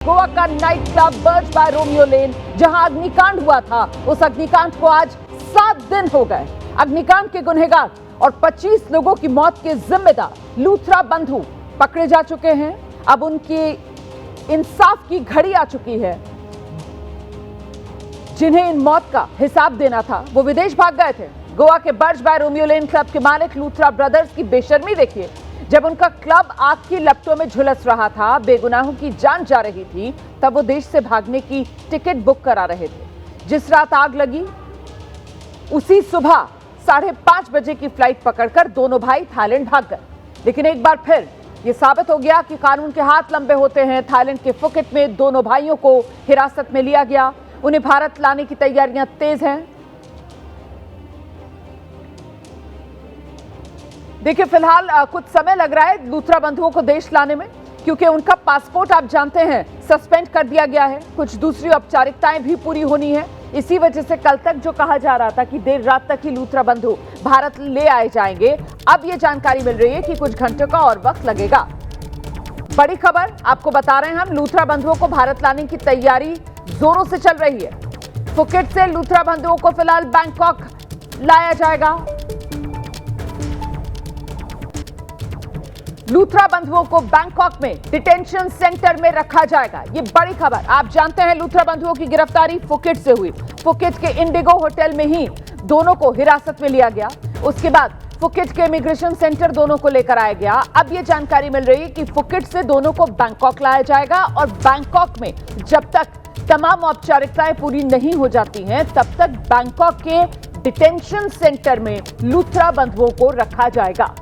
गोवा का night club Burj by Romeo Lane, जहां अग्निकांड हुआ था, उस अग्निकांड को आज 7 दिन हो गए। अग्निकांड के गुनहगार और 25 लोगों की मौत के जिम्मेदार लूथरा बंधु पकड़े जा चुके हैं। अब उनकी इंसाफ की घड़ी आ चुकी है। जिन्हें इन मौत का हिसाब देना था, वो विदेश भाग गए थे। गोवा के बर्ज बाय रोमियो लेन क्लब के मालिक लूथरा ब्रदर्स की बेशर्मी देखिए। जब उनका क्लब आग की लपटों में झुलस रहा था, बेगुनाहों की जान जा रही थी, तब वो देश से भागने की टिकट बुक करा रहे थे। जिस रात आग लगी, उसी सुबह 5:30 बजे की फ्लाइट पकड़कर दोनों भाई थाईलैंड भाग गए। लेकिन एक बार फिर यह साबित हो गया कि कानून के हाथ लंबे होते हैं। थाईलैंड के फुकेट में दोनों भाइयों को हिरासत में लिया गया। उन्हें भारत लाने की तैयारियां तेज हैं। देखिए, फिलहाल कुछ समय लग रहा है लूथरा बंधुओं को देश लाने में, क्योंकि उनका पासपोर्ट आप जानते हैं सस्पेंड कर दिया गया है। कुछ दूसरी औपचारिकताएं भी पूरी होनी है। इसी वजह से कल तक जो कहा जा रहा था कि देर रात तक ही लूथरा बंधु भारत ले आए जाएंगे, अब यह जानकारी मिल रही है कि कुछ घंटों का और वक्त लगेगा। बड़ी खबर आपको बता रहे हैं हम, लूथरा बंधुओं को भारत लाने की तैयारी जोरों से चल रही है। फुकेट से लूथरा बंधुओं को फिलहाल बैंकॉक लाया जाएगा। लूथरा बंधुओं को बैंकॉक में डिटेंशन सेंटर में रखा जाएगा। ये बड़ी खबर। आप जानते हैं लूथरा बंधुओं की गिरफ्तारी फुकेट से हुई। फुकेट के इंडिगो होटल में ही दोनों को हिरासत में लिया गया। उसके बाद फुकेट के इमिग्रेशन सेंटर दोनों को लेकर आया गया। अब यह जानकारी मिल रही है कि फुकेट से दोनों को बैंकॉक लाया जाएगा और बैंकॉक में जब तक तमाम औपचारिकताएं पूरी नहीं हो जाती हैं, तब तक बैंकॉक के डिटेंशन सेंटर में लूथरा बंधुओं को रखा जाएगा।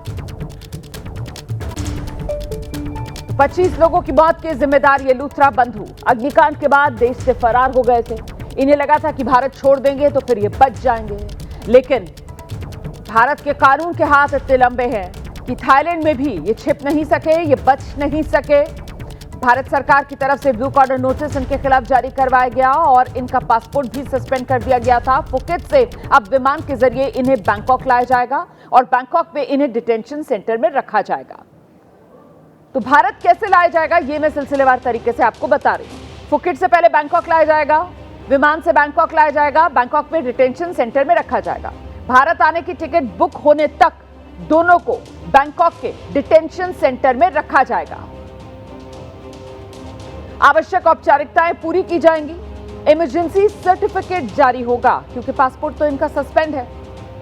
25 लोगों की मौत के जिम्मेदार ये लूथरा बंधु अग्निकांड के बाद देश से फरार हो गए थे। इन्हें लगा था कि भारत छोड़ देंगे तो फिर ये बच जाएंगे, लेकिन भारत के कानून के हाथ इतने लंबे हैं कि थाईलैंड में भी ये छिप नहीं सके, ये बच नहीं सके। भारत सरकार की तरफ से ब्लू कॉर्नर नोटिस इनके खिलाफ जारी करवाया गया और इनका पासपोर्ट भी सस्पेंड कर दिया गया था। फुकेट से अब विमान के जरिए इन्हें बैंकॉक लाया जाएगा और बैंकॉक में इन्हें डिटेंशन सेंटर में रखा जाएगा। तो भारत कैसे लाया जाएगा, ये मैं सिलसिलेवार तरीके से आपको बता रही हूं। फुकेट से पहले बैंकॉक लाया जाएगा, विमान से बैंकॉक लाया जाएगा, बैंकॉक में डिटेंशन सेंटर में रखा जाएगा। भारत आने की टिकट बुक होने तक दोनों को बैंकॉक के डिटेंशन सेंटर में रखा जाएगा। आवश्यक औपचारिकताएं पूरी की जाएंगी। इमरजेंसी सर्टिफिकेट जारी होगा, क्योंकि पासपोर्ट तो इनका सस्पेंड है।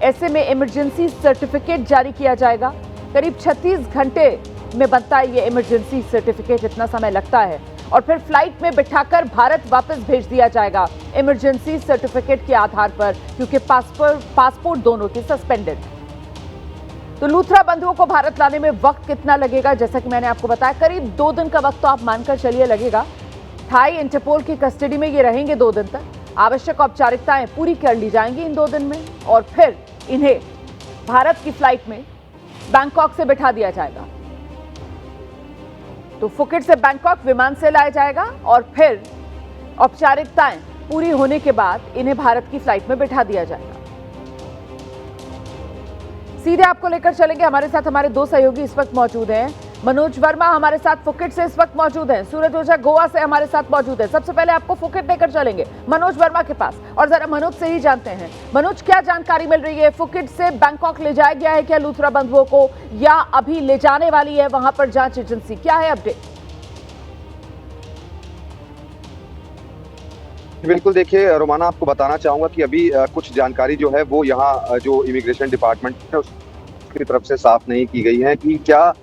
ऐसे में इमरजेंसी सर्टिफिकेट जारी किया जाएगा। करीब 36 घंटे में बनता है ये इमरजेंसी सर्टिफिकेट, इतना समय लगता है। और फिर फ्लाइट में बिठाकर भारत वापस भेज दिया जाएगा इमरजेंसी सर्टिफिकेट के आधार पर, क्योंकि पासपोर्ट दोनों की सस्पेंडेड है। तो लूथरा बंधुओं को भारत लाने में वक्त कितना लगेगा, जैसा कि मैंने आपको बताया, करीब 2 दिन का वक्त तो आप मानकर चलिए लगेगा। थाई इंटरपोल की कस्टडी में ये रहेंगे 2 दिन तक। आवश्यक औपचारिकताएं पूरी कर ली जाएंगी इन 2 दिन में और फिर इन्हें भारत की फ्लाइट में बैंकॉक से बिठा दिया जाएगा। तो फुकेट से बैंकॉक विमान से लाया जाएगा और फिर औपचारिकताएं पूरी होने के बाद इन्हें भारत की फ्लाइट में बिठा दिया जाएगा। सीधे आपको लेकर चलेंगे। हमारे साथ हमारे 2 सहयोगी इस वक्त मौजूद हैं। मनोज वर्मा हमारे साथ फुकेट से इस वक्त मौजूद हैं। सूरज ओझा गोवा से हमारे साथ मौजूद है। सबसे पहले आपको फुकेट लेकर चलेंगे मनोज वर्मा के पास और जरा मनोज से ही जानते हैं। मनोज, क्या जानकारी मिल रही है? फुकेट से बैंकॉक ले जाया गया है क्या लूथरा बंधुओं को, या अभी ले जाने वाली है वहां पर जांच एजेंसी? क्या है अपडेट? बिल्कुल, देखिए रोमाना, आपको बताना चाहूंगा कि अभी कुछ जानकारी जो है वो यहाँ जो इमिग्रेशन डिपार्टमेंट है उसकी तरफ से साफ नहीं की गई है कि क्या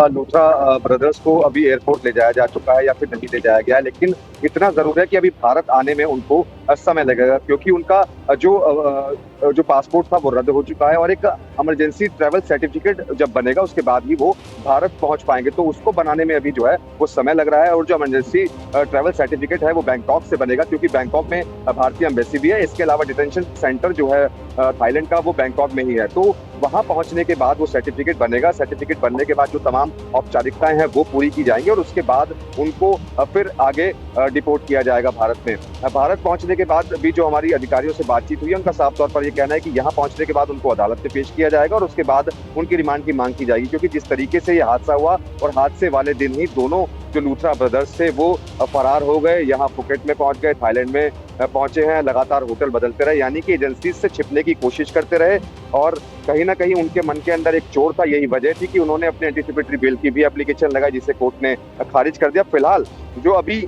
लूथरा ब्रदर्स को अभी एयरपोर्ट ले जाया जा चुका है या फिर नहीं ले जाया गया है। लेकिन इतना जरूर है कि अभी भारत आने में उनको समय लगेगा, क्योंकि उनका जो पासपोर्ट था वो रद्द हो चुका है और एक इमरजेंसी ट्रैवल सर्टिफिकेट जब बनेगा उसके बाद ही वो भारत पहुंच पाएंगे। तो उसको बनाने में अभी जो है वो समय लग रहा है। और जो इमरजेंसी ट्रैवल सर्टिफिकेट है वो बैंकॉक से बनेगा, क्योंकि बैंकॉक में भारतीय एम्बेसी भी है। इसके अलावा डिटेंशन सेंटर जो है थाईलैंड का वो बैंकॉक में ही है। तो वहां पहुंचने के बाद वो सर्टिफिकेट बनेगा। सर्टिफिकेट बनने के बाद जो तमाम औपचारिकताएं हैं वो पूरी की जाएंगी और उसके बाद उनको फिर आगे डिपोर्ट किया जाएगा भारत में। भारत पहुंचने के बाद भी जो हमारी अधिकारियों से बातचीत हुई है, उनका साफ तौर पर ये कहना है कि यहाँ पहुंचने के बाद उनको अदालत में पेश किया जाएगा और उसके बाद उनकी रिमांड की मांग की जाएगी, क्योंकि जिस तरीके से ये हादसा हुआ और हादसे वाले दिन ही दोनों जो लूथरा ब्रदर्स थे वो फरार हो गए, यहाँ फुकेट में पहुंच गए, थाईलैंड में पहुंचे हैं, लगातार होटल बदलते रहे, यानी कि एजेंसी से छिपने की कोशिश करते रहे और कहीं ना कहीं उनके मन के अंदर एक चोर था। यही वजह थी कि उन्होंने अपने एंटीसिपेटरी बेल की भी एप्लीकेशन लगाई, जिसे कोर्ट ने खारिज कर दिया। फिलहाल जो अभी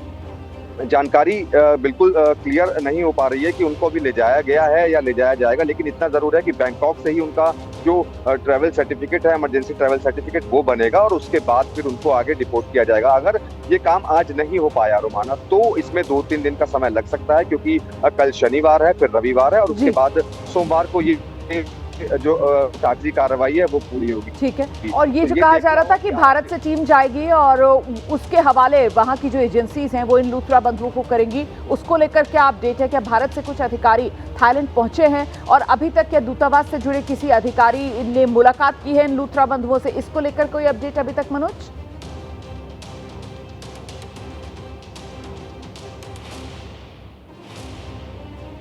जानकारी बिल्कुल क्लियर नहीं हो पा रही है कि उनको अभी ले जाया गया है या ले जाया जाएगा, लेकिन इतना जरूर है कि बैंकॉक से ही उनका जो ट्रैवल सर्टिफिकेट है, इमरजेंसी ट्रैवल सर्टिफिकेट, वो बनेगा और उसके बाद फिर उनको आगे डिपोर्ट किया जाएगा। अगर ये काम आज नहीं हो पाया रोमाना, तो इसमें 2-3 दिन का समय लग सकता है, क्योंकि कल शनिवार है, फिर रविवार है और उसके बाद सोमवार को ये जो कागजी कार्रवाई है वो पूरी होगी। ठीक है। और ये जो कहा जा रहा था कि भारत से टीम जाएगी और उसके हवाले वहां की जो एजेंसीज हैं वो इन लूथरा बंधुओं को करेंगी, उसको लेकर क्या अपडेट है? क्या भारत से कुछ अधिकारी थाईलैंड पहुंचे हैं और अभी तक क्या दूतावास से जुड़े किसी अधिकारी ने मुलाकात की है इन लूथरा बंधुओं से? इसको लेकर कोई अपडेट अभी तक, मनोज?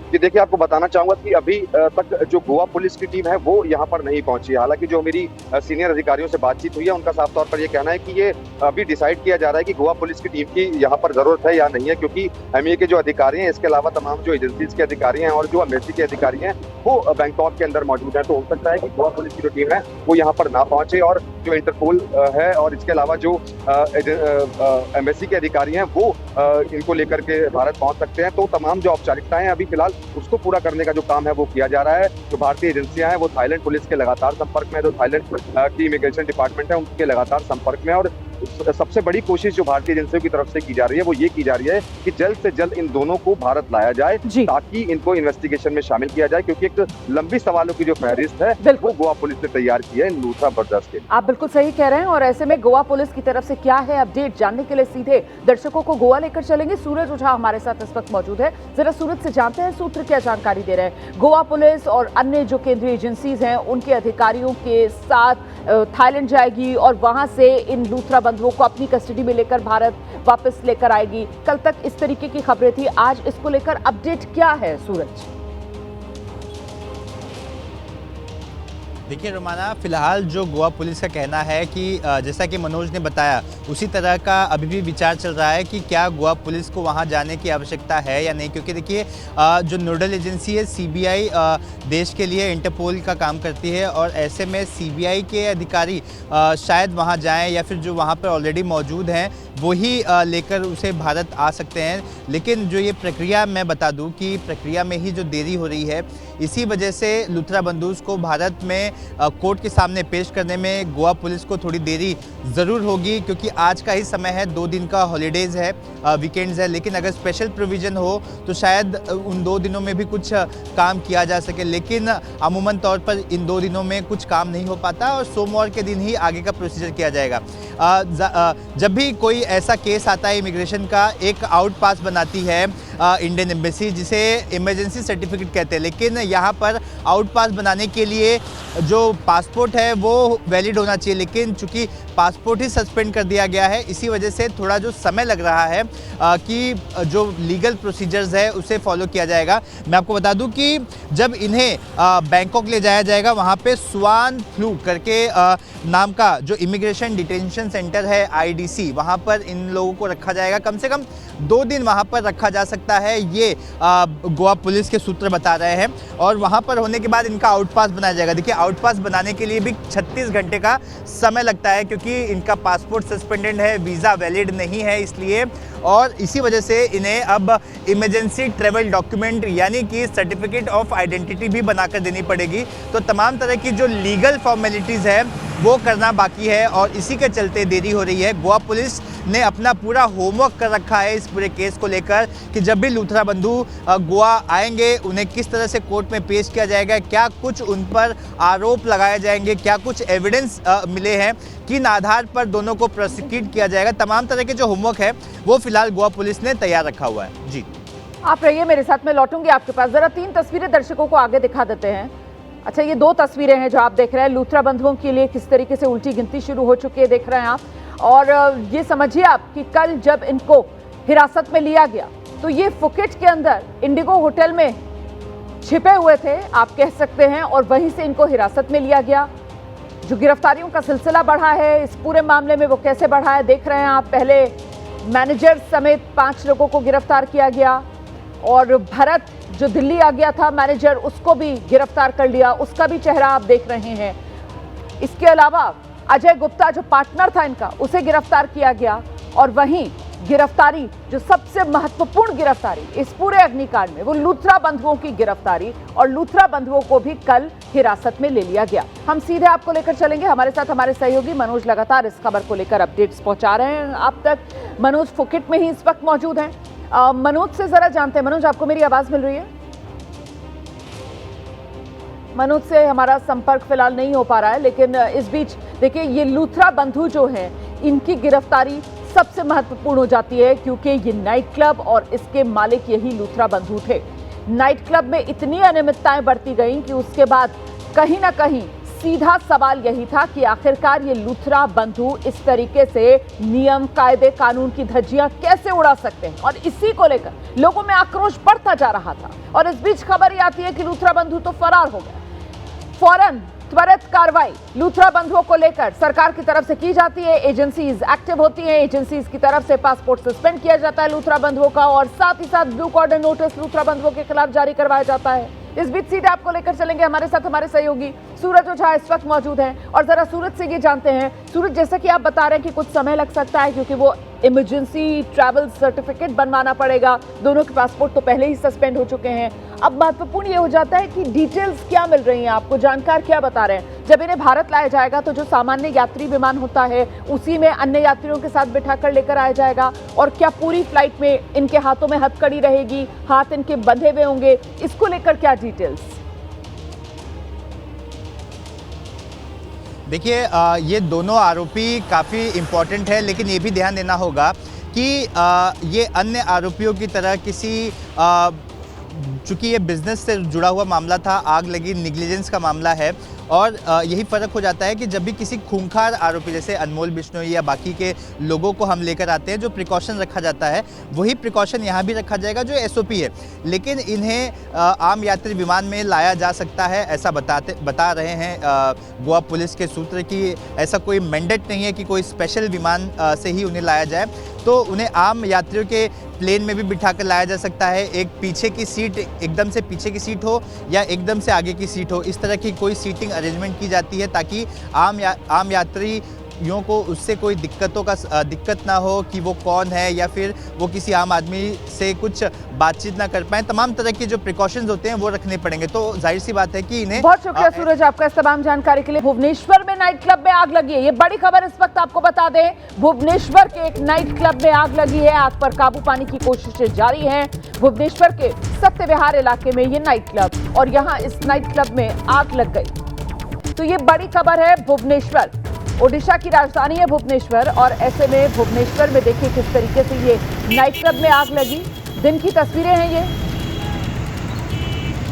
कि देखिए, आपको बताना चाहूंगा कि अभी तक जो गोवा पुलिस की टीम है वो यहाँ पर नहीं पहुंची है। हालांकि जो मेरी सीनियर अधिकारियों से बातचीत हुई है, उनका साफ तौर पर ये कहना है कि ये अभी डिसाइड किया जा रहा है कि गोवा पुलिस की टीम की यहाँ पर जरूरत है या नहीं है, क्योंकि एमईए के जो अधिकारी हैं, इसके अलावा तमाम जो एजेंसीज के अधिकारी हैं और जो एम्बेसी के अधिकारी हैं वो बैंकॉक के अंदर मौजूद है। तो हो सकता है कि गोवा पुलिस की जो टीम है वो यहाँ पर ना पहुंचे और जो इंटरपोल है और इसके अलावा जो एम्बेसी के अधिकारी हैं वो इनको लेकर के भारत पहुंच सकते हैं। तो तमाम जो औपचारिकताएं अभी फिलहाल उसको पूरा करने का जो काम है वो किया जा रहा है। जो भारतीय एजेंसियां हैं वो थाईलैंड पुलिस के लगातार संपर्क में है, जो थाईलैंड की इमिग्रेशन डिपार्टमेंट है उनके लगातार संपर्क में है और सबसे बड़ी कोशिश जो भारतीय एजेंसियों की तरफ से की जा रही है वो ये की जा रही है कि जल्द से जल्द इन दोनों को भारत लाया जाए, ताकि इनको इन्वेस्टिगेशन में शामिल किया जाए, क्योंकि एक लंबी सवालों की जो फहरिस्त है वो गोवा पुलिस ने तैयार की है इन लूथरा ब्रदर्स के। आप बिल्कुल सही कह रहे हैं और ऐसे में गोवा पुलिस की तरफ से क्या है अपडेट जानने के लिए सीधे दर्शकों को गोवा लेकर चलेंगे। सूरज ओझा हमारे साथ इस वक्त मौजूद है, जरा सूरज से जानते हैं सूत्र क्या जानकारी दे रहे हैं। गोवा पुलिस और अन्य जो केंद्रीय एजेंसीज हैं उनके अधिकारियों के साथ थाईलैंड जाएगी और वहां से इन लूथरा बंधुओं को अपनी कस्टडी में लेकर भारत वापस लेकर आएगी। कल तक इस तरीके की खबरें थी, आज इसको लेकर अपडेट क्या है सूरज? देखिए रोमाना, फिलहाल जो गोवा पुलिस का कहना है कि जैसा कि मनोज ने बताया उसी तरह का अभी भी विचार चल रहा है कि क्या गोवा पुलिस को वहां जाने की आवश्यकता है या नहीं, क्योंकि देखिए जो नोडल एजेंसी है सीबीआई देश के लिए इंटरपोल का काम करती है और ऐसे में सीबीआई के अधिकारी शायद वहां जाएं या फिर जो वहां पर ऑलरेडी मौजूद हैं वही लेकर उसे भारत आ सकते हैं। लेकिन जो ये प्रक्रिया, मैं बता दूं कि प्रक्रिया में ही जो देरी हो रही है, इसी वजह से लूथरा बंधुओं को भारत में कोर्ट के सामने पेश करने में गोवा पुलिस को थोड़ी देरी ज़रूर होगी, क्योंकि आज का ही समय है, 2 दिन का हॉलीडेज़ है, वीकेंड्स है। लेकिन अगर स्पेशल प्रोविज़न हो तो शायद उन 2 दिनों में भी कुछ काम किया जा सके, लेकिन अमूमन तौर पर इन 2 दिनों में कुछ काम नहीं हो पाता और सोमवार के दिन ही आगे का प्रोसीजर किया जाएगा। जब भी कोई ऐसा केस आता है इमिग्रेशन का, एक आउट पास बनाती है इंडियन एम्बेसी, जिसे इमरजेंसी सर्टिफिकेट कहते हैं, लेकिन यहाँ पर आउट पास बनाने के लिए जो पासपोर्ट है वो वैलिड होना चाहिए, लेकिन चूंकि पासपोर्ट ही सस्पेंड कर दिया गया है, इसी वजह से थोड़ा जो समय लग रहा है कि जो लीगल प्रोसीजर्स है उसे फॉलो किया जाएगा। मैं आपको बता दूं कि जब इन्हें बैंकॉक ले जाया जाएगा, वहाँ पे स्वान फ्लू करके नाम का जो इमिग्रेशन डिटेंशन सेंटर है IDC, वहाँ पर इन लोगों को रखा जाएगा। कम से कम 2 दिन वहाँ पर रखा जा सकता है, ये गोवा पुलिस के सूत्र बता रहे हैं। और वहाँ पर होने के बाद इनका आउट पास बनाया जाएगा। देखिए, आउट पास बनाने के लिए भी 36 घंटे का समय लगता है, क्योंकि इनका पासपोर्ट सस्पेंडेड है, वीज़ा वैलिड नहीं है इसलिए, और इसी वजह से इन्हें अब इमरजेंसी ट्रैवल डॉक्यूमेंट यानी कि सर्टिफिकेट ऑफ आइडेंटिटी भी बनाकर देनी पड़ेगी। तो तमाम तरह की जो लीगल फॉर्मेलिटीज़ है वो करना बाकी है और इसी के चलते देरी हो रही है। गोवा पुलिस ने अपना पूरा होमवर्क कर रखा है इस पूरे केस को लेकर कि जब भी लूथरा बंधु गोवा आएंगे उन्हें किस तरह से कोर्ट में पेश किया जाएगा, क्या कुछ उन पर आरोप लगाए जाएंगे, क्या कुछ एविडेंस मिले हैं, किन आधार पर दोनों को प्रोसिक्यूट किया जाएगा। तमाम तरह के जो होमवर्क है वो फिलहाल गोवा पुलिस ने तैयार रखा हुआ है। जी आप रहिए मेरे साथ, मैं लौटूंगी आपके पास। जरा 3 तस्वीरें दर्शकों को आगे दिखा देते हैं। अच्छा, ये 2 तस्वीरें हैं जो आप देख रहे हैं। लूथरा बंधुओं के लिए किस तरीके से उल्टी गिनती शुरू हो चुकी है, देख रहे हैं आप। और ये समझिए आप कि कल जब इनको हिरासत में लिया गया तो ये फुकेट के अंदर इंडिगो होटल में छिपे हुए थे आप कह सकते हैं, और वहीं से इनको हिरासत में लिया गया। जो गिरफ्तारियों का सिलसिला बढ़ा है इस पूरे मामले में, वो कैसे बढ़ा है देख रहे हैं आप। पहले मैनेजर समेत 5 लोगों को गिरफ्तार किया गया, और भरत जो दिल्ली आ गया था मैनेजर, उसको भी गिरफ्तार कर लिया, उसका भी चेहरा आप देख रहे हैं। इसके अलावा अजय गुप्ता जो पार्टनर था इनका, उसे गिरफ्तार किया गया। और वहीं गिरफ्तारी जो सबसे महत्वपूर्ण गिरफ्तारी इस पूरे अग्निकांड में, वो लूथरा बंधुओं की गिरफ्तारी, और लूथरा बंधुओं को भी कल हिरासत में ले लिया गया। हम सीधे आपको लेकर चलेंगे, हमारे साथ हमारे सहयोगी मनोज लगातार इस खबर को लेकर अपडेट्स पहुंचा रहे हैं आप तक। मनोज फुकेट में ही इस वक्त मौजूद हैं। मनोज से जरा जानते हैं। मनोज, आपको मेरी आवाज मिल रही है? मनोज से हमारा संपर्क फिलहाल नहीं हो पा रहा है, लेकिन इस बीच देखिए ये लूथरा बंधु जो हैं, इनकी गिरफ्तारी सबसे महत्वपूर्ण हो जाती है, क्योंकि ये नाइट क्लब और इसके मालिक यही लूथरा बंधु थे। नाइट क्लब में इतनी अनियमितताएं बढ़ती गईं कि उसके बाद कहीं ना कहीं सीधा सवाल यही था कि आखिरकार ये लूथरा बंधु इस तरीके से नियम, कायदे, कानून की धज्जियां कैसे उड़ा सकते हैं, और इसी को लेकर लोगों में आक्रोश बढ़ता जा रहा था। और इस बीच खबर ये आती है कि लूथरा बंधु तो फरार हो गए। फौरन त्वरित कार्रवाई लूथरा बंधुओं को लेकर सरकार की तरफ से की जाती है, एजेंसीज एक्टिव होती हैं, एजेंसीज की तरफ से पासपोर्ट सस्पेंड किया जाता है लूथरा बंधुओं का, और साथ ही साथ ब्लू कॉर्डर नोटिस लूथरा बंधुओं के खिलाफ जारी करवाया जाता है। इस बीच सीधे आपको लेकर चलेंगे, हमारे साथ हमारे सहयोगी सूरज ओझा इस वक्त मौजूद हैं, और जरा सूरज से ये जानते हैं। सूरज, जैसा कि आप बता रहे हैं कि कुछ समय लग सकता है, क्योंकि वो इमरजेंसी ट्रैवल सर्टिफिकेट बनवाना पड़ेगा, दोनों के पासपोर्ट तो पहले ही सस्पेंड हो चुके हैं। अब महत्वपूर्ण ये हो जाता है कि डिटेल्स क्या मिल रही हैं आपको, जानकार क्या बता रहे हैं? जब इन्हें भारत लाया जाएगा तो जो सामान्य यात्री विमान होता है उसी में अन्य यात्रियों के साथ बिठा कर लेकर आया जाएगा, और क्या पूरी फ्लाइट में इनके हाथों में हथकड़ी रहेगी, हाथ इनके बंधे हुए होंगे, इसको लेकर क्या डिटेल्स? देखिए ये दोनों आरोपी काफ़ी इम्पोर्टेंट है, लेकिन ये भी ध्यान देना होगा कि ये अन्य आरोपियों की तरह किसी चूँकि ये बिज़नेस से जुड़ा हुआ मामला था, आग लगी, निग्लिजेंस का मामला है, और यही फ़र्क हो जाता है कि जब भी किसी खूंखार आरोपी जैसे अनमोल बिश्नोई या बाकी के लोगों को हम लेकर आते हैं, जो प्रिकॉशन रखा जाता है वही प्रिकॉशन यहाँ भी रखा जाएगा जो एसओपी है। लेकिन इन्हें आम यात्री विमान में लाया जा सकता है, ऐसा बता रहे हैं गोवा पुलिस के सूत्र की ऐसा कोई मैंडेट नहीं है कि कोई स्पेशल विमान से ही उन्हें लाया जाए, तो उन्हें आम यात्रियों के प्लेन में भी बिठा कर लाया जा सकता है। एक पीछे की सीट, एकदम से पीछे की सीट हो या एकदम से आगे की सीट हो, इस तरह की कोई सीटिंग अरेंजमेंट की जाती है ताकि आम यात्रियों को उससे कोई दिक्कत ना हो कि वो कौन है, या फिर वो किसी आम आदमी से कुछ बातचीत ना कर पाए। तमाम तरह के जो प्रिकॉशंस होते हैं वो रखने पड़ेंगे, तो जाहिर सी बात है कि इन्हें। बहुत शुक्रिया सूरज आपका इस तमाम जानकारी के लिए। भुवनेश्वर में नाइट क्लब में आग लगी है, ये बड़ी खबर इस वक्त आपको बता दें। भुवनेश्वर के एक नाइट क्लब में आग लगी है, आग पर काबू पाने की कोशिशें जारी हैं। भुवनेश्वर के सत्य विहार इलाके में ये नाइट क्लब, और यहाँ इस नाइट क्लब में आग लग गई। तो ये बड़ी खबर है। भुवनेश्वर ओडिशा की राजधानी है भुवनेश्वर, और ऐसे में भुवनेश्वर में देखिए किस तरीके से ये नाइट क्लब में आग लगी। दिन की तस्वीरें हैं ये।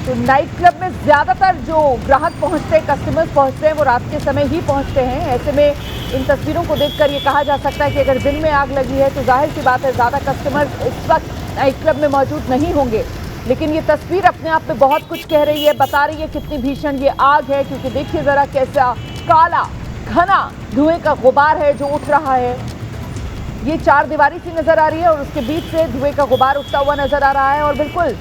तो नाइट क्लब में ज्यादातर जो ग्राहक पहुंचते हैं, कस्टमर्स पहुंचते हैं, वो रात के समय ही पहुंचते हैं। ऐसे में इन तस्वीरों को देखकर ये कहा जा सकता है कि अगर दिन में आग लगी है तो जाहिर सी बात है ज्यादा कस्टमर्स इस वक्त नाइट क्लब में मौजूद नहीं होंगे। लेकिन ये तस्वीर अपने आप में बहुत कुछ कह रही है, बता रही है कितनी भीषण ये आग है, क्योंकि देखिए जरा कैसा काला घना धुएं का गुबार है जो उठ रहा है। ये चार दीवारी सी नजर आ रही है और उसके बीच से धुएं का गुबार उठता हुआ नजर आ रहा है, और बिल्कुल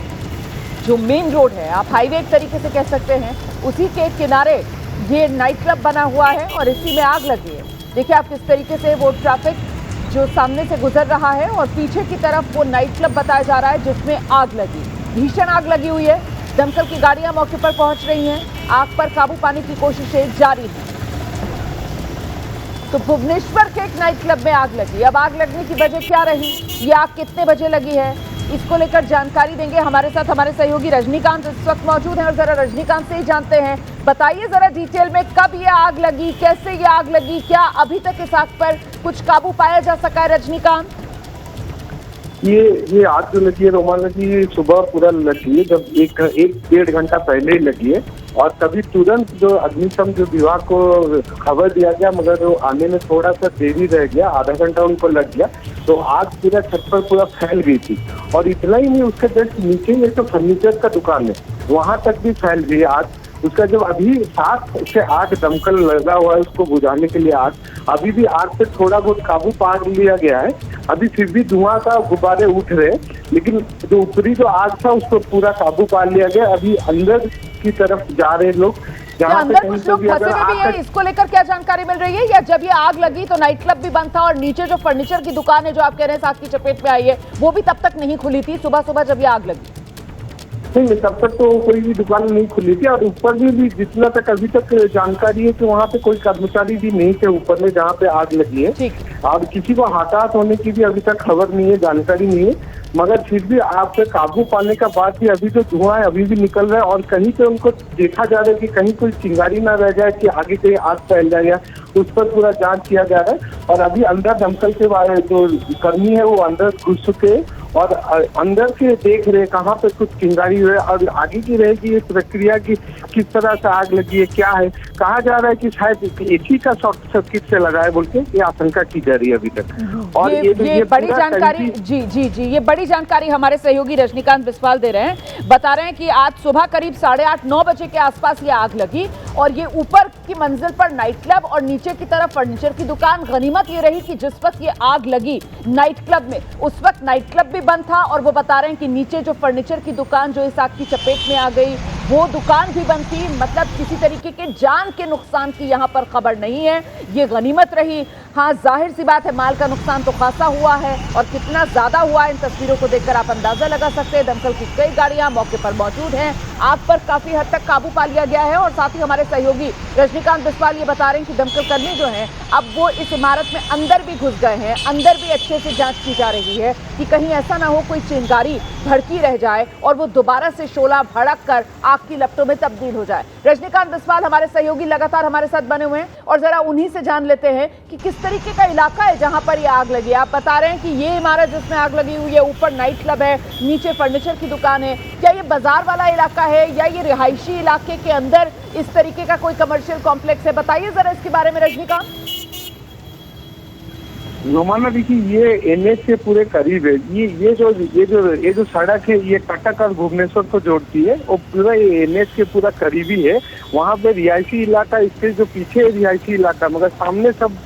जो मेन रोड है, आप हाईवे एक तरीके से कह सकते हैं, उसी के किनारे ये नाइट क्लब बना हुआ है और इसी में आग लगी है। देखिए आप किस तरीके से वो ट्रैफिक जो सामने से गुजर रहा है और पीछे की तरफ वो नाइट क्लब बताया जा रहा है जिसमें आग लगी, भीषण आग लगी हुई है। दमकल की गाड़ियां मौके पर पहुंच रही हैं, आग पर काबू पाने की कोशिशें जारी हैं। तो भुवनेश्वर के एक नाइट क्लब में आग लगी। अब आग लगने की वजह क्या रही, ये आग कितने बजे लगी है, इसको लेकर जानकारी देंगे हमारे साथ हमारे सहयोगी रजनीकांत इस वक्त मौजूद हैं, और जरा रजनीकांत से ही जानते हैं। बताइए जरा डिटेल में कब ये आग लगी, कैसे ये आग लगी, क्या अभी तक इस आग पर कुछ काबू पाया जा सका है रजनीकांत? ये आग जो लगी है रोमान लगी सुबह पूरा लगी है, जब एक डेढ़ घंटा पहले ही लगी है, और तभी तुरंत जो अग्निशम जो विभाग को खबर दिया गया, मगर वो आने में थोड़ा सा देरी रह गया, आधा घंटा उनको लग गया, तो आग पूरा छत पर पूरा फैल गई थी। और इतना ही नहीं, उसके जस्ट नीचे में तो फर्नीचर का दुकान है, वहां तक भी फैल गई आग। उसका जब अभी 7 से 8 दमकल लगा हुआ है उसको बुझाने के लिए आग, अभी भी आग पे थोड़ा बहुत काबू पा लिया गया है। अभी फिर भी धुआं का गुब्बारे उठ रहे, लेकिन जो ऊपरी जो आग था उसको पूरा काबू पा लिया गया। अभी अंदर की तरफ जा रहे लोग, जहाँ पे अंदर कुछ लोग फंसे हुए भी है, इसको लेकर क्या जानकारी मिल रही है? या जब ये आग लगी तो नाइट क्लब भी बंद था और नीचे जो फर्नीचर की दुकान है जो आप कह रहे हैं आग की चपेट में आई है, वो भी तब तक नहीं खुली थी सुबह सुबह जब ये आग लगी? नहीं, तब तक तो कोई भी दुकान नहीं खुली थी। और ऊपर में भी जितना तक अभी तक जानकारी है कि वहाँ पे कोई कर्मचारी भी नहीं थे ऊपर में जहाँ पे आग लगी है। और किसी को हताहत होने की भी अभी तक खबर नहीं है, जानकारी नहीं है। मगर फिर भी आग पे काबू पाने का बाद भी अभी जो धुआं है अभी भी निकल रहा है और कहीं पे उनको देखा जा रहा है कि कहीं कोई चिंगारी ना रह जाए कि आगे कहीं आग फैल जाएगा, उस पर पूरा जांच किया जा रहा है। और अभी अंदर दमकल के जो कर्मी है वो अंदर घुस चुके हैं और अंदर से देख रहे कहाँ पे कुछ चिंगारी हुए और आगे की रहेगी ये प्रक्रिया की किस तरह से आग लगी है, क्या है। कहा जा रहा है कि शायद एसी का शॉर्ट सर्किट से लगा है बोल के ये आशंका की जा रही है अभी तक। और ये बड़ी जानकारी जी ये बड़ी जानकारी हमारे सहयोगी रजनीकांत बिस्वाल दे रहे हैं। बता रहे हैं कि आज सुबह करीब 8:30-9 बजे के आसपास ये आग लगी और ये ऊपर की मंजिल पर नाइट क्लब और नीचे की तरफ फर्नीचर की दुकान। गनीमत ये रही कि जिस वक्त ये आग लगी नाइट क्लब में उस वक्त नाइट क्लब भी बंद था और वो बता रहे हैं कि नीचे जो फर्नीचर की दुकान जो इस आग की चपेट में आ गई वो दुकान भी बंद थी। मतलब किसी तरीके के जान के नुकसान की यहाँ पर खबर नहीं है, ये गनीमत रही। हाँ, जाहिर सी बात है माल का नुकसान तो खासा हुआ है और कितना ज्यादा हुआ है इन तस्वीरों को देखकर आप अंदाजा लगा सकते हैं। दमकल की कई गाड़ियां मौके पर मौजूद हैं, आग पर काफी हद तक काबू पा लिया गया है। और साथ ही हमारे सहयोगी रजनीकांत बिस्वाल ये बता रहे हैं कि दमकल कर्मी जो हैं अब वो इस इमारत में अंदर भी घुस गए हैं, अंदर भी अच्छे से जांच की जा रही है कि कहीं ऐसा ना हो कोई चिंगारी भड़की रह जाए और वो दोबारा से शोला भड़क कर आग की लपटों में तब्दील हो जाए। रजनीकांत बिस्वाल हमारे सहयोगी लगातार हमारे साथ बने हुए हैं और जरा उन्हीं से जान लेते हैं कि किस तरीके का इलाका है जहां पर ये आग लगी। आप बता रहे हैं कि ये इमारत जिसमें आग लगी हुई है ऊपर नाइट क्लब है, नीचे फर्नीचर की दुकान है, क्या ये बाजार वाला इलाका है या ये रिहायशी इलाके के अंदर इस तरीके का कोई कमर्शियल कॉम्प्लेक्स है? बताइए जरा इसके बारे में रजनीकांत। रोमाना देखिए ये एनएच के पूरे करीब है। ये जो सड़क है ये कटक और भुवनेश्वर को जोड़ती है, वो पूरा ये एनएच के पूरा करीबी है। वहाँ पे रिहायशी इलाका, इसके जो पीछे है रिहायशी इलाका, मगर सामने सब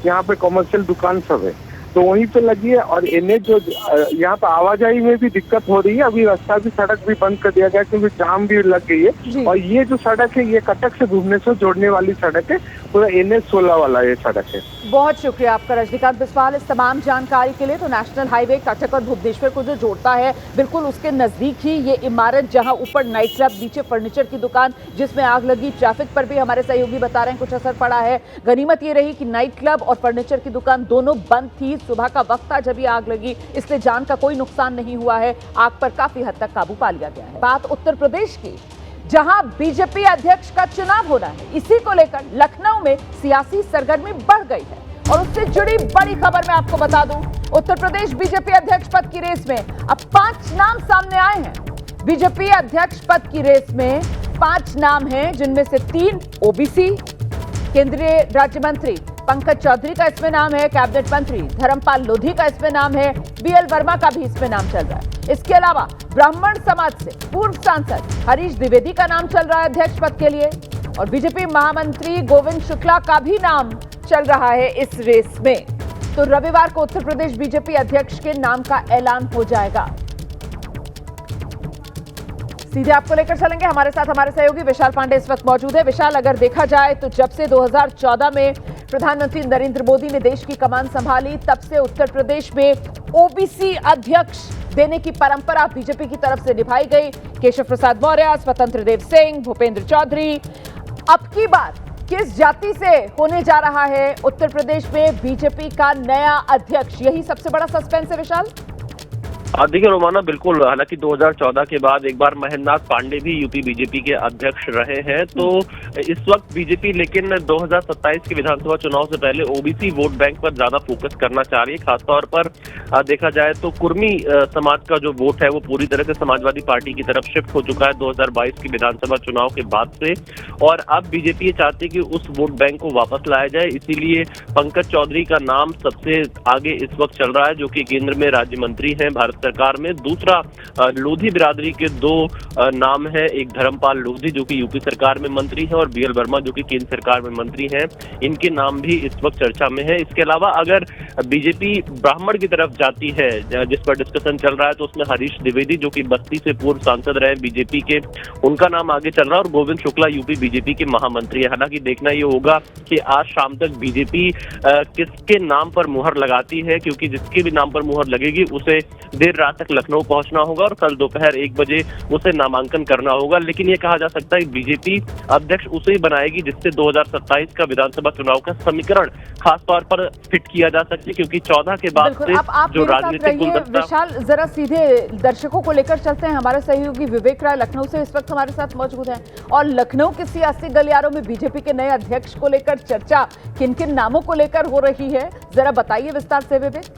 यहाँ पे कमर्शियल दुकान सब है तो वहीं पे लगी है। और एनएच जो यहाँ पे आवाजाही में भी दिक्कत हो रही है, अभी रास्ता भी सड़क भी बंद कर दिया गया क्योंकि जाम भी लग गई है। और ये जो सड़क है ये कटक से भुवनेश्वर जोड़ने वाली सड़क है, पूरा NH 16 वाला ये सड़क है। बहुत शुक्रिया आपका रजनीकांत बिस्वाल इस तमाम जानकारी के लिए। तो नेशनल हाईवे कटक और भुवनेश्वर को जो जोड़ता है बिल्कुल उसके नजदीक ही ये इमारत जहां ऊपर नाइट क्लब नीचे फर्नीचर की दुकान जिसमें आग लगी। ट्रैफिक पर भी हमारे सहयोगी बता रहे हैं कुछ असर पड़ा है। गनीमत ये रही कि नाइट क्लब और फर्नीचर की दुकान दोनों बंद थी, सुबह का वक्त था जब ये आग लगी, इसलिए जान का कोई नुकसान नहीं हुआ है। आग पर काफी हद तक काबू पा लिया गया है। बात उत्तर प्रदेश की जहां बीजेपी अध्यक्ष का चुनाव होना है, इसी को लेकर लखनऊ में सियासी सरगर्मी बढ़ गई है और उससे जुड़ी बड़ी खबर मैं आपको बता दूं। उत्तर प्रदेश बीजेपी अध्यक्ष पद की रेस में अब 5 नाम सामने आए हैं। बीजेपी अध्यक्ष पद की रेस में 5 नाम हैं जिनमें से 3 ओबीसी। केंद्रीय राज्य मंत्री पंकज चौधरी का इसमें नाम है, कैबिनेट मंत्री धर्मपाल लोधी का इसमें नाम है, बीएल वर्मा का भी इसमें नाम चल रहा है। इसके अलावा ब्राह्मण समाज से पूर्व सांसद हरीश द्विवेदी का नाम चल रहा है अध्यक्ष पद के लिए और बीजेपी महामंत्री गोविंद शुक्ला का भी नाम चल रहा है इस रेस में। तो रविवार को उत्तर प्रदेश बीजेपी अध्यक्ष के नाम का ऐलान हो जाएगा। सीधे आपको लेकर चलेंगे, हमारे साथ हमारे सहयोगी विशाल पांडे इस वक्त मौजूद है। विशाल, अगर देखा जाए तो जब से 2014 में प्रधानमंत्री नरेंद्र मोदी ने देश की कमान संभाली तब से उत्तर प्रदेश में ओबीसी अध्यक्ष देने की परंपरा बीजेपी की तरफ से निभाई गई। केशव प्रसाद मौर्य, स्वतंत्र देव सिंह, भूपेंद्र चौधरी। अब की बार किस जाति से होने जा रहा है उत्तर प्रदेश में बीजेपी का नया अध्यक्ष, यही सबसे बड़ा सस्पेंस है विशाल। देखिए रोमाना, बिल्कुल, हालांकि 2014 के बाद एक बार महेंद्र नाथ पांडे भी यूपी बीजेपी के अध्यक्ष रहे हैं, तो इस वक्त बीजेपी लेकिन 2027 के विधानसभा चुनाव से पहले ओबीसी वोट बैंक पर ज्यादा फोकस करना चाह रही है। खासतौर पर देखा जाए तो कुर्मी समाज का जो वोट है वो पूरी तरह से समाजवादी पार्टी की तरफ शिफ्ट हो चुका है 2022 के विधानसभा चुनाव के बाद से, और अब बीजेपी ये चाहती है कि उस वोट बैंक को वापस लाया जाए। इसीलिए पंकज चौधरी का नाम सबसे आगे इस वक्त चल रहा है, जो कि केंद्र में राज्य मंत्री हैं भारत सरकार में। दूसरा लोधी बिरादरी के दो नाम है, एक धर्मपाल लोधी जो कि यूपी सरकार में मंत्री है और बीएल वर्मा जो कि केंद्र सरकार में मंत्री हैं, इनके नाम भी इस वक्त चर्चा में है। इसके अलावा अगर बीजेपी ब्राह्मण की तरफ जाती है जिस पर डिस्कशन चल रहा है, तो उसमें हरीश द्विवेदी जो कि बस्ती से पूर्व सांसद रहे बीजेपी के, उनका नाम आगे चल रहा है और गोविंद शुक्ला यूपी बीजेपी के महामंत्री है। हालांकि देखना ये होगा कि आज शाम तक बीजेपी किसके नाम पर मुहर लगाती है, क्योंकि जिसके भी नाम पर मुहर लगेगी उसे देर रात तक लखनऊ पहुंचना होगा और कल दोपहर 1 बजे उसे नामांकन करना होगा। लेकिन ये कहा जा सकता है कि बीजेपी अध्यक्ष उसे ही बनाएगी जिससे 2027 का विधानसभा चुनाव का समीकरण खास तौर पर फिट किया जा सके, क्योंकि 14 के बाद से जो राजनीतिक गुलदस्ता। विशाल, जरा सीधे दर्शकों को लेकर चलते हैं। हमारे सहयोगी विवेक राय लखनऊ से इस वक्त हमारे साथ मौजूद हैं और लखनऊ के सियासी गलियारों में बीजेपी के नए अध्यक्ष को लेकर चर्चा किन किन नामों को लेकर हो रही है, जरा बताइए विस्तार से विवेक।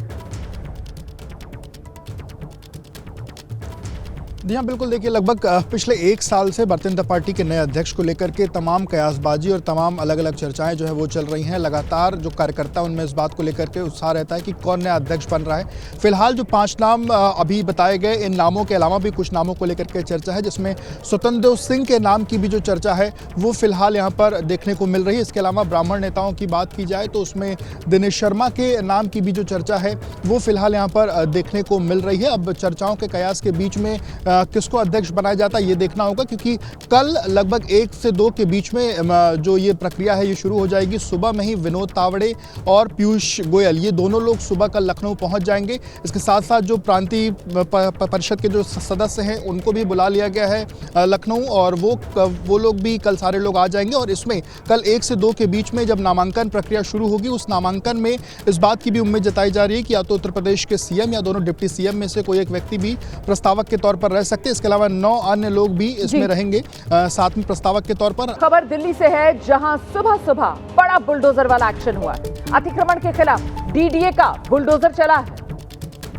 जी हाँ, बिल्कुल। देखिए, लगभग पिछले 1 साल से भारतीय जनता पार्टी के नए अध्यक्ष को लेकर के तमाम कयासबाजी और तमाम अलग अलग चर्चाएं जो है वो चल रही हैं। लगातार जो कार्यकर्ता उनमें इस बात को लेकर के उत्साह रहता है कि कौन नया अध्यक्ष बन रहा है। फिलहाल जो 5 नाम अभी बताए गए, इन नामों के अलावा भी कुछ नामों को लेकर के चर्चा है, जिसमें स्वतंत्र सिंह के नाम की भी जो चर्चा है वो फिलहाल यहाँ पर देखने को मिल रही है। इसके अलावा ब्राह्मण नेताओं की बात की जाए तो उसमें दिनेश शर्मा के नाम की भी जो चर्चा है वो फिलहाल यहाँ पर देखने को मिल रही है। अब चर्चाओं के कयास के बीच में किसको अध्यक्ष बनाया जाता है ये देखना होगा, क्योंकि कल लगभग 1 से 2 के बीच में जो ये प्रक्रिया है ये शुरू हो जाएगी। सुबह में ही विनोद तावड़े और पीयूष गोयल, ये दोनों लोग सुबह कल लखनऊ पहुंच जाएंगे। इसके साथ साथ जो प्रांतीय परिषद के जो सदस्य हैं उनको भी बुला लिया गया है लखनऊ, और वो लोग भी कल सारे लोग आ जाएंगे। और इसमें कल 1 से 2 के बीच में जब नामांकन प्रक्रिया शुरू होगी, उस नामांकन में इस बात की भी उम्मीद जताई जा रही है कि या तो उत्तर प्रदेश के सीएम या दोनों डिप्टी सीएम में से कोई एक व्यक्ति भी प्रस्तावक के तौर पर रह सकते हैं। इसके अलावा 9 अन्य लोग भी इसमें रहेंगे साथ में प्रस्तावक के तौर पर। खबर दिल्ली से है, जहां सुबह सुबह बड़ा बुलडोजर वाला एक्शन हुआ है। अतिक्रमण के खिलाफ डीडीए का बुलडोजर चला है।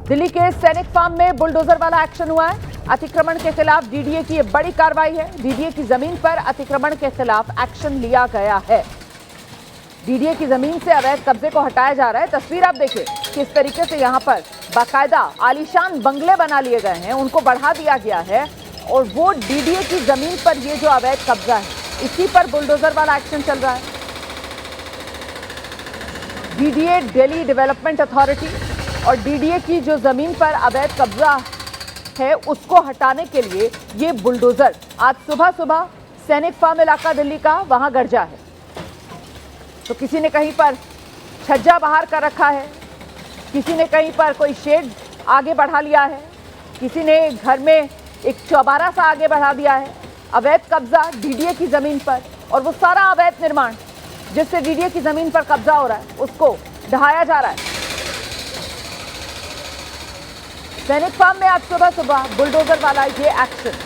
दिल्ली के सैनिक फार्म में बुलडोजर वाला एक्शन हुआ है। अतिक्रमण के खिलाफ डीडीए की यह बड़ी कार्रवाई है। डीडीए की जमीन पर अतिक्रमण के खिलाफ एक्शन लिया गया है। डीडीए की जमीन से अवैध कब्जे को हटाया जा रहा है। तस्वीर आप देखिए किस तरीके से यहाँ पर बाकायदा आलीशान बंगले बना लिए गए हैं, उनको बढ़ा दिया गया है और वो डीडीए की जमीन पर ये जो अवैध कब्जा है इसी पर बुलडोजर वाला एक्शन चल रहा है। डीडीए दिल्ली डेवलपमेंट अथॉरिटी और डीडीए की जो जमीन पर अवैध कब्जा है उसको हटाने के लिए ये बुलडोजर आज सुबह सुबह सैनिक फार्म इलाका दिल्ली का वहां गरजा है। तो किसी ने कहीं पर छज्जा बाहर कर रखा है, किसी ने कहीं पर कोई शेड आगे बढ़ा लिया है, किसी ने घर में एक चौबारा सा आगे बढ़ा दिया है। अवैध कब्जा डीडीए की जमीन पर, और वो सारा अवैध निर्माण जिससे डीडीए की जमीन पर कब्जा हो रहा है उसको ढहाया जा रहा है। सैनिक फार्म में आज सुबह सुबह बुलडोजर वाला ये एक्शन,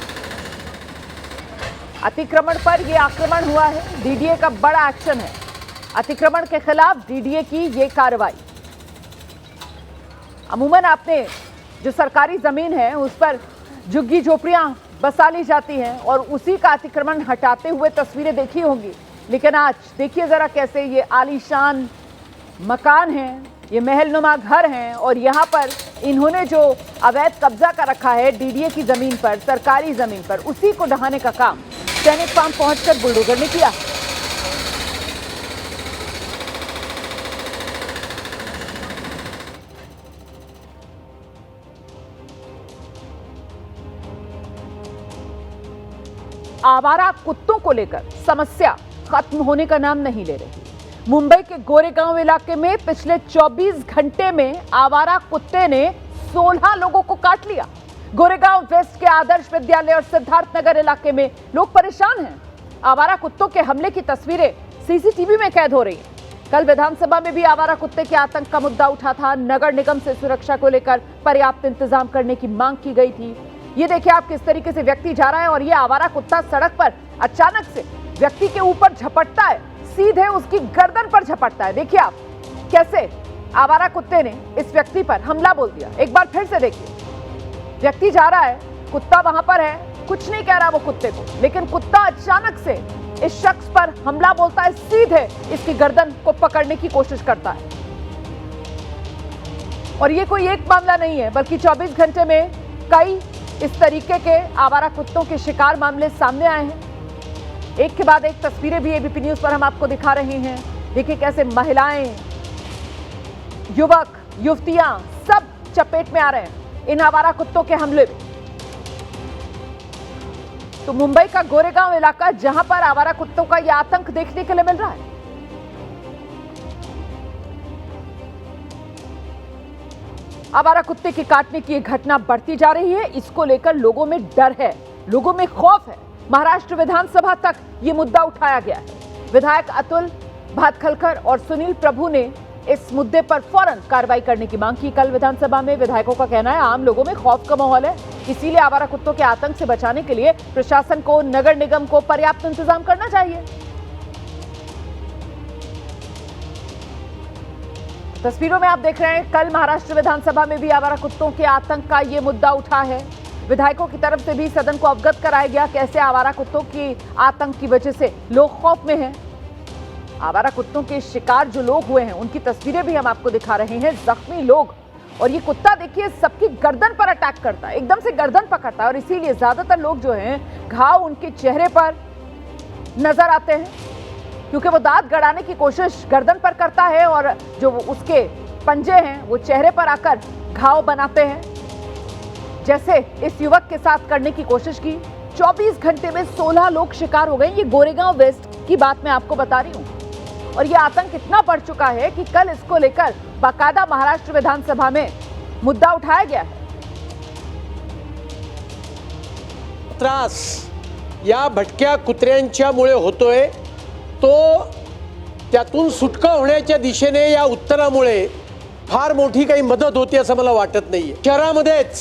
अतिक्रमण पर ये आक्रमण हुआ है। डीडीए का बड़ा एक्शन है। अतिक्रमण के खिलाफ डीडीए की ये कार्रवाई। अमूमन आपने जो सरकारी जमीन है उस पर झुग्गी झोपड़ियां बसा ली जाती हैं और उसी का अतिक्रमण हटाते हुए तस्वीरें देखी होंगी, लेकिन आज देखिए जरा कैसे ये आलीशान मकान हैं, ये महलनुमा घर हैं और यहाँ पर इन्होंने जो अवैध कब्जा कर रखा है डीडीए की जमीन पर, सरकारी जमीन पर, उसी को ढहाने का काम सैनिक फार्म पहुंचकर बुलडोजर ने किया। आवारा कुत्तों को लेकर समस्या खत्म होने का नाम नहीं ले रही। मुंबई के गोरेगांव इलाके में पिछले 24 घंटे में आवारा कुत्ते ने 16 लोगों को काट लिया। गोरेगांव वेस्ट के आदर्श विद्यालय और सिद्धार्थ नगर इलाके में लोग परेशान हैं। आवारा कुत्तों के हमले की तस्वीरें सीसीटीवी में कैद हो रही हैं। कल विधानसभा में भी आवारा कुत्ते के आतंक का मुद्दा उठा था। नगर निगम से सुरक्षा को लेकर पर्याप्त इंतजाम करने की मांग की गई थी। ये देखिए आप किस तरीके से व्यक्ति जा रहा है और ये आवारा कुत्ता सड़क पर अचानक से व्यक्ति के ऊपर झपटता है, सीधे उसकी गर्दन पर झपटता है। देखिए आप कैसे आवारा कुत्ते ने इस व्यक्ति पर हमला बोल दिया। एक बार फिर से देखिए, व्यक्ति जा रहा है, कुत्ता वहां पर है, कुछ नहीं कह रहा वो कुत्ते को, लेकिन कुत्ता अचानक से इस शख्स पर हमला बोलता है, सीधे इसकी गर्दन को पकड़ने की कोशिश करता है। और ये कोई एक मामला नहीं है, बल्कि 24 घंटे में कई इस तरीके के आवारा कुत्तों के शिकार मामले सामने आए हैं। एक के बाद एक तस्वीरें भी एबीपी न्यूज पर हम आपको दिखा रहे हैं। देखिए कैसे महिलाएं, युवक, युवतियां सब चपेट में आ रहे हैं इन आवारा कुत्तों के हमले में। तो मुंबई का गोरेगांव इलाका, जहां पर आवारा कुत्तों का यह आतंक देखने के लिए मिल रहा है। आवारा कुत्ते के काटने की घटना बढ़ती जा रही है। इसको लेकर लोगों में डर है, लोगों में खौफ है। महाराष्ट्र विधानसभा तक यह मुद्दा उठाया गया है। विधायक अतुल भातखलकर और सुनील प्रभु ने इस मुद्दे पर फौरन कार्रवाई करने की मांग की। कल विधानसभा में विधायकों का कहना है आम लोगों में खौफ का माहौल है, इसीलिए आवारा कुत्तों के आतंक से बचाने के लिए प्रशासन को, नगर निगम को पर्याप्त इंतजाम करना चाहिए। तस्वीरों में आप देख रहे हैं, कल महाराष्ट्र विधानसभा में भी आवारा कुत्तों के आतंक का ये मुद्दा उठा है। विधायकों की तरफ से भी सदन को अवगत कराया गया कैसे आवारा कुत्तों की आतंक की वजह से लोग खौफ में हैं। आवारा कुत्तों के शिकार जो लोग हुए हैं उनकी तस्वीरें भी हम आपको दिखा रहे हैं, जख्मी लोग। और ये कुत्ता देखिए सबकी गर्दन पर अटैक करता है, एकदम से गर्दन पकड़ता है, और इसीलिए ज्यादातर लोग जो हैं घाव उनके चेहरे पर नजर आते हैं, क्योंकि वो दांत गड़ाने की कोशिश गर्दन पर करता है और जो उसके पंजे हैं वो चेहरे पर आकर घाव बनाते हैं, जैसे इस युवक के साथ करने की कोशिश की। 24 घंटे में 16 लोग शिकार हो गए। ये गोरेगांव वेस्ट की बात मैं आपको बता रही हूँ। और ये आतंक इतना बढ़ चुका है कि कल इसको लेकर बाकायदा महाराष्ट्र विधानसभा में मुद्दा उठाया गया है। त्रास या भटक्या कुत्र्यांच्यामुळे होतोय, तो त्यातून सुटका होण्याच्या दिशेने या उत्तरामुळे फार मोठी काही मदत होती असं मला वाटत नाहीये। शहरामध्येच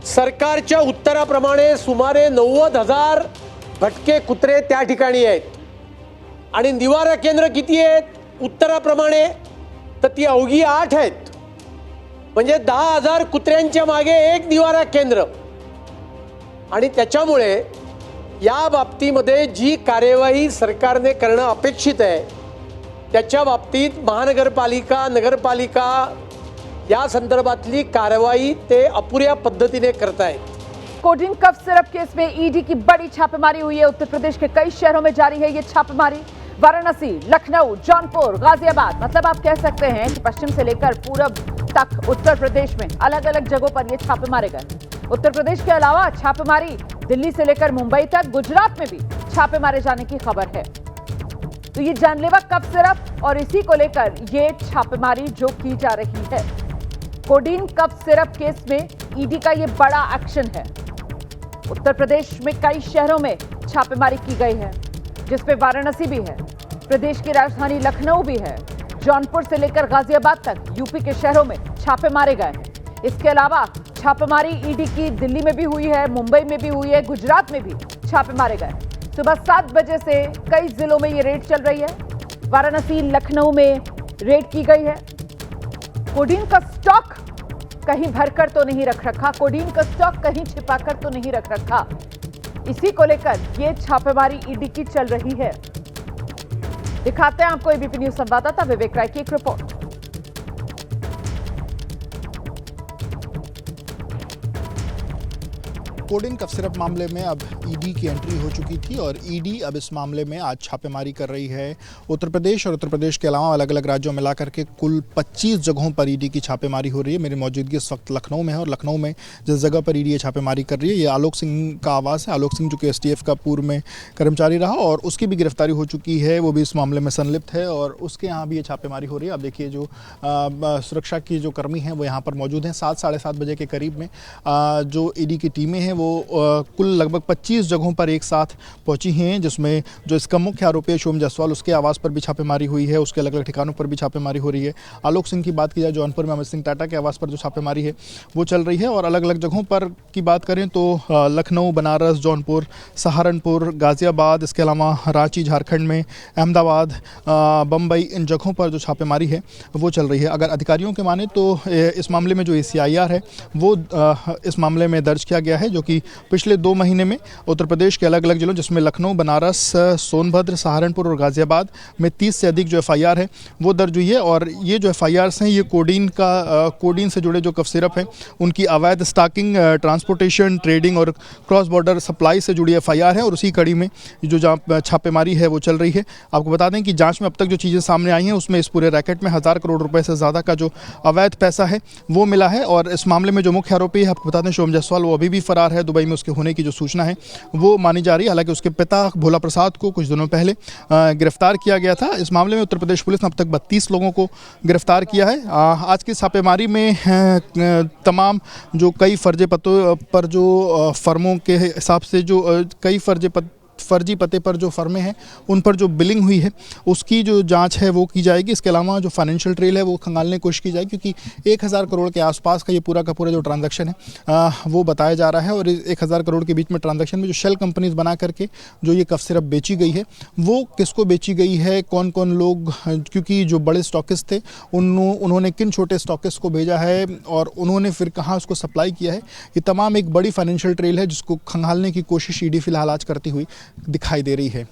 सरकारच्या उत्तराप्रमाणे सुमारे 90,000 भटके कुत्रे त्या ठिकाणी आहेत आणि निवारा केंद्र किती आहेत उत्तराप्रमाणे, तर ती अवघी 8 आहेत। म्हणजे 10,000 कुत्र्यांच्या मागे एक निवारा केंद्र। आणि त्याच्यामुळे या बाबतीमध्ये जी कार्यवाही सरकारने करणं अपेक्षित आहे त्याच्या बाबतीत महानगरपालिका, नगरपालिका या संदर्भातली कार्यवाही ते अपुऱ्या पद्धतीने करतायत। कोडीन कफ सिरप केस में ईडी की बड़ी छापेमारी हुई है। उत्तर प्रदेश के कई शहरों में जारी है ये छापेमारी। वाराणसी, लखनऊ, जौनपुर, गाजियाबाद, मतलब आप कह सकते हैं कि पश्चिम से लेकर पूरब तक उत्तर प्रदेश में अलग अलग जगहों पर ये छापे मारे गए। उत्तर प्रदेश के अलावा छापेमारी दिल्ली से लेकर मुंबई तक, गुजरात में भी छापे मारे जाने की खबर है। तो ये जानलेवा कफ सिरप और इसी को लेकर ये छापेमारी जो की जा रही है। कोडीन कफ सिरप केस में ईडी का ये बड़ा एक्शन है। उत्तर प्रदेश में कई शहरों में छापेमारी की गई है, जिसमें वाराणसी भी है, प्रदेश की राजधानी लखनऊ भी है, जौनपुर से लेकर गाजियाबाद तक यूपी के शहरों में छापे मारे गए हैं। इसके अलावा छापेमारी ईडी की दिल्ली में भी हुई है, मुंबई में भी हुई है, गुजरात में भी छापे मारे गए। सुबह 7 बजे से कई जिलों में ये रेड चल रही है। वाराणसी, लखनऊ में रेड की गई है। कोडीन का स्टॉक कहीं भरकर तो नहीं रख रखा, कोडीन का स्टॉक कहीं छिपाकर तो नहीं रख रखा, इसी को लेकर ये छापेमारी ईडी की चल रही है। दिखाते हैं आपको एबीपी न्यूज संवाददाता विवेक राय की एक रिपोर्ट। कोडीन कफ सिरप मामले में अब ईडी की एंट्री हो चुकी थी और ईडी अब इस मामले में आज छापेमारी कर रही है। उत्तर प्रदेश और उत्तर प्रदेश के अलावा अलग अलग राज्यों में मिलाकर के कुल 25 जगहों पर ईडी की छापेमारी हो रही है। मेरी मौजूदगी इस वक्त लखनऊ में है और लखनऊ में जिस जगह पर ईडी छापेमारी कर रही है ये आलोक सिंह का आवास है। आलोक सिंह जो कि एसटीएफ का पूर्व में कर्मचारी रहा और उसकी भी गिरफ्तारी हो चुकी है, वो भी इस मामले में संलिप्त है और उसके यहाँ भी ये छापेमारी हो रही है। आप देखिए जो सुरक्षा की जो कर्मी हैं वो यहाँ पर मौजूद हैं। 7 साढ़े 7 बजे के करीब में जो ईडी की टीमें हैं वो कुल लगभग 25 जगहों पर एक साथ पहुंची हैं, जिसमें जो इसका मुख्य आरोपी है शिवम जायसवाल, उसके आवास पर भी छापेमारी हुई है, उसके अलग अलग ठिकानों पर भी छापेमारी हो रही है। आलोक सिंह की बात की जाए, जौनपुर में अमित सिंह टाटा के आवास पर जो छापेमारी है वो चल रही है। और अलग अलग जगहों पर की बात करें तो लखनऊ, बनारस, जौनपुर, सहारनपुर, गाजियाबाद, इसके अलावा रांची झारखंड में, अहमदाबाद, बम्बई, इन जगहों पर जो छापेमारी है वो चल रही है। अगर अधिकारियों के माने तो इस मामले में जो ACIR है वो इस मामले में दर्ज किया गया है, जो कि पिछले 2 महीने में उत्तर प्रदेश के अलग अलग जिलों जिसमें लखनऊ, बनारस, सोनभद्र, सहारनपुर और गाजियाबाद में 30 से अधिक जो FIR है वो दर्ज हुई है। और ये जो FIRs हैं ये कोडीन से जुड़े जो कफ सिरप हैं उनकी अवैध स्टॉकिंग, ट्रांसपोर्टेशन, ट्रेडिंग और क्रॉस बॉर्डर सप्लाई से जुड़ी FIR है और उसी कड़ी में जो छापेमारी है वो चल रही है। आपको बता दें कि जांच में अब तक जो चीज़ें सामने आई हैं उसमें इस पूरे रैकेट में 1000 करोड़ रुपए से ज़्यादा का जो अवैध पैसा है वो मिला है। और इस मामले में जो मुख्य आरोपी है, आपको बता दें शिवम जायसवाल, वो अभी भी फरार है। दुबई में उसके होने की जो सूचना है वो मानी जा रही है। हालांकि उसके पिता भोला प्रसाद को कुछ दिनों पहले गिरफ्तार किया गया था। इस मामले में उत्तर प्रदेश पुलिस ने अब तक 32 लोगों को गिरफ्तार किया है। आज की छापेमारी में तमाम जो कई फर्जी पतों पर जो फर्मों के हिसाब से जो कई फर्जी पते पर जो फर्में हैं उन पर जो बिलिंग हुई है उसकी जो जांच है वो की जाएगी। इसके अलावा जो फाइनेंशियल ट्रेल है वो खंगालने की कोशिश की जाएगी, क्योंकि 1000 करोड़ के आसपास का ये पूरा का पूरा जो ट्रांजैक्शन है वो बताया जा रहा है। और 1000 करोड़ के बीच में ट्रांजैक्शन में जो शेल कंपनीज बना करके जो ये कफ सिरप बेची गई है वो किसको बेची गई है, कौन कौन लोग, क्योंकि जो बड़े स्टॉकिस्ट थे उन्होंने किन छोटे स्टॉकिस्ट को भेजा है और उन्होंने फिर कहाँ उसको सप्लाई किया है, ये तमाम एक बड़ी फाइनेंशियल ट्रेल है जिसको खंगालने की कोशिश ईडी फिलहाल आज करती हुई दिखाई दे रही है।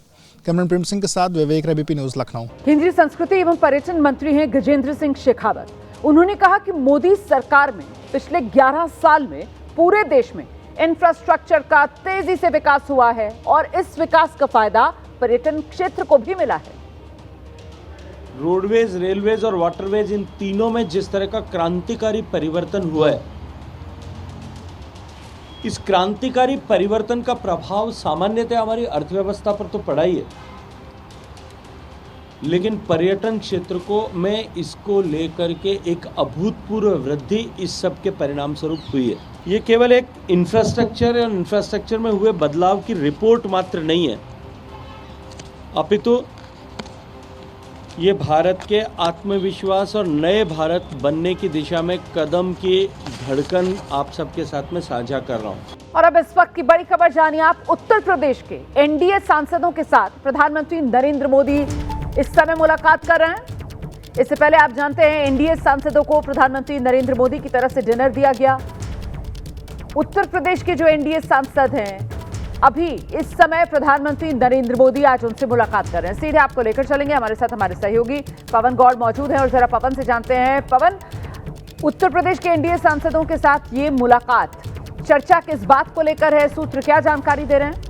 कैमरन प्रेम सिंह के साथ विवेक रवि, BP न्यूज़, लखनऊ। केंद्रीय संस्कृति एवं पर्यटन मंत्री हैं गजेंद्र सिंह शेखावत। उन्होंने कहा कि मोदी सरकार में पिछले 11 साल में पूरे देश में इंफ्रास्ट्रक्चर का तेजी से विकास हुआ है और इस विकास का फायदा पर्यटन क्षेत्र को भी मिला है। रोडवेज, रेलवेज और वाटरवेज, इन तीनों में जिस तरह का क्रांतिकारी परिवर्तन हुआ है, इस क्रांतिकारी परिवर्तन का प्रभाव सामान्यतः हमारी अर्थव्यवस्था पर तो पड़ा ही है, लेकिन पर्यटन क्षेत्र को में इसको लेकर के एक अभूतपूर्व वृद्धि इस सब के परिणाम स्वरूप हुई है। ये केवल एक इंफ्रास्ट्रक्चर में हुए बदलाव की रिपोर्ट मात्र नहीं है, अपितु ये भारत के आत्मविश्वास और नए भारत बनने की दिशा में कदम की धड़कन आप सबके साथ में साझा कर रहा हूं। और अब इस वक्त की बड़ी खबर जानिए आप उत्तर प्रदेश के NDA सांसदों के साथ प्रधानमंत्री नरेंद्र मोदी इस समय मुलाकात कर रहे हैं। इससे पहले आप जानते हैं NDA सांसदों को प्रधानमंत्री नरेंद्र मोदी की तरफ से डिनर दिया गया। उत्तर प्रदेश के जो NDA सांसद हैं अभी इस समय प्रधानमंत्री नरेंद्र मोदी आज उनसे मुलाकात कर रहे हैं। सीधे आपको लेकर चलेंगे, हमारे साथ हमारे सहयोगी पवन गौड़ मौजूद हैं और जरा पवन से जानते हैं। पवन, उत्तर प्रदेश के NDA सांसदों के साथ ये मुलाकात चर्चा किस बात को लेकर है, सूत्र क्या जानकारी दे रहे हैं?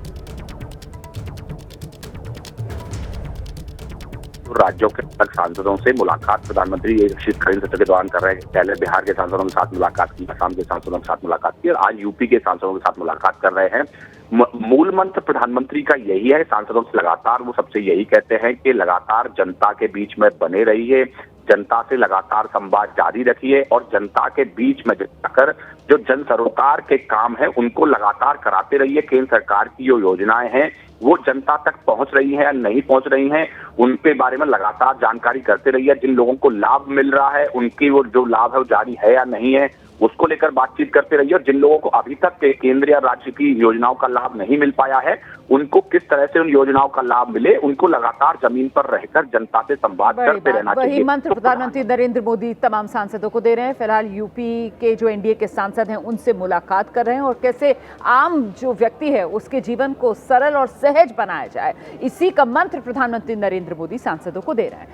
राज्यों के सांसदों से मुलाकात प्रधानमंत्री शीतकालीन सत्र के दौरान कर रहे हैं। पहले बिहार के सांसदों के साथ मुलाकात की, असम के सांसदों के साथ मुलाकात की और आज यूपी के सांसदों के साथ मुलाकात कर रहे हैं। मूल मंत्र प्रधानमंत्री का यही है, सांसदों से लगातार वो सबसे यही कहते हैं कि लगातार जनता के बीच में बने रहिए, जनता से लगातार संवाद जारी रखिए और जनता के बीच में जाकर जो जन सरोकार के काम है उनको लगातार कराते रहिए। केंद्र सरकार की जो योजनाएं हैं वो जनता तक पहुंच रही है या नहीं पहुंच रही हैं, उनके बारे में लगातार जानकारी करते रहिए। जिन लोगों को लाभ मिल रहा है उनकी वो जो लाभ है वो जारी है या नहीं है उसको लेकर बातचीत करते रहिए और जिन लोगों को अभी तक केंद्र या राज्य की योजनाओं का लाभ नहीं मिल पाया है उनको किस तरह से उन योजनाओं का लाभ मिले, उनको लगातार जमीन पर रहकर जनता से संवाद करते रहना चाहिए। वही मंत्र प्रधानमंत्री नरेंद्र मोदी तमाम सांसदों को दे रहे हैं। फिलहाल यूपी के जो NDA के सांसद हैं उनसे मुलाकात कर रहे हैं और कैसे आम जो व्यक्ति है उसके जीवन को सरल और सहज बनाया जाए, इसी का मंत्र प्रधानमंत्री नरेंद्र मोदी सांसदों को दे रहे हैं।